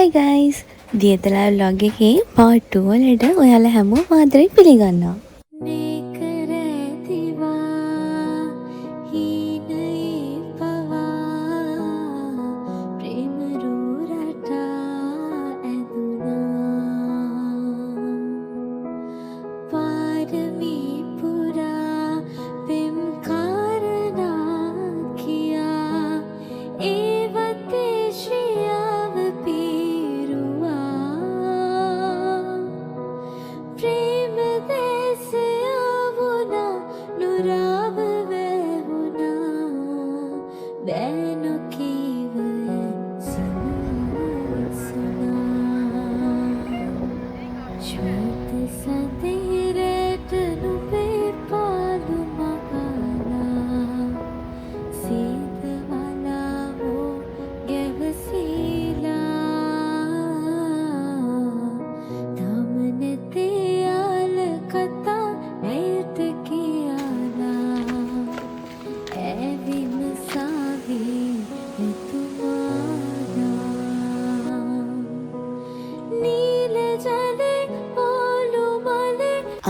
Hi guys! දියතලා vlog එකේ part 2 වලට ඔයාලා හැමෝම ආදරෙන් පිළිගන්නවා.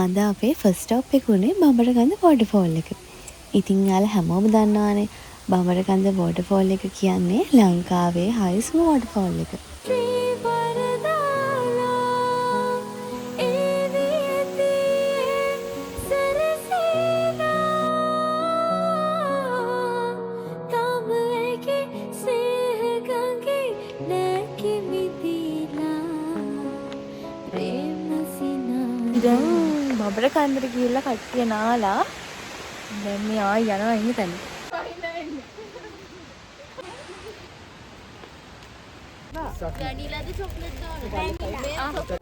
අද අපේ ෆස්ට් ස්ටොප් එක උනේ බඹරගන්ධ වෝටර්ෆෝල් එක. ඉතින් යාලා හැමෝම දන්නවානේ බඹරගන්ධ වෝටර්ෆෝල් එක කියන්නේ ලංකාවේ හයිස්ම වෝටර්ෆෝල් එක. බඹරගන්ධට ගිහිල්ලා කට්ටිය නාලා දැන් මේ ආයි යනවා ඉන්න තැන. ගඩිලාද චොක්ලට් දාන්න.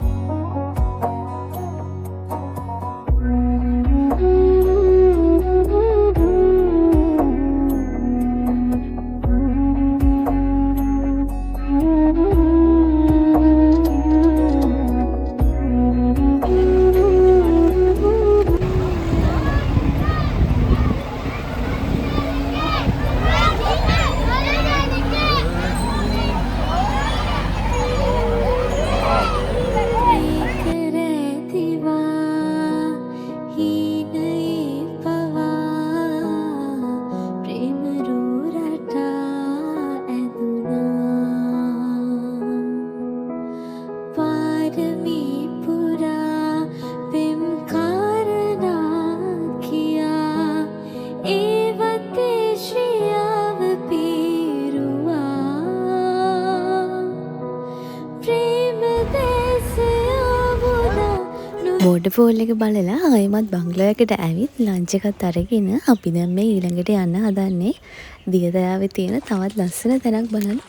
වෝටර්ෆෝල් එක බලලා ආයෙමත් බංගලෝයකට ඇවිත් ලන්ච් එකත් අරගෙන අපි දැන් මේ ඊළඟට යන්න හදන්නේ දියදයාවේ තියෙන තවත් ලස්සන තැනක් බලන්න.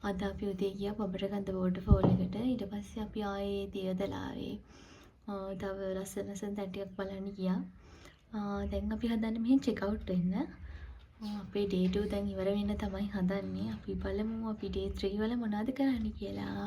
අද අපි උදේ ගියා බඹරගන්ධ වෝටර්ෆෝල් එකට. ඊට පස්සේ අපි ආයේ දියදලාවේ තව ලස්සන තැන් ටිකක් බලන්න ගියා. දැන් අපි හදන්නේ මෙහෙන් චෙක් අවුට් වෙන්න. අපේ ඩේ 2 දැන් ඉවර වෙන්න තමයි හදන්නේ. අපි බලමු අපි ඩේ 3 වල මොනවද කරන්න කියලා.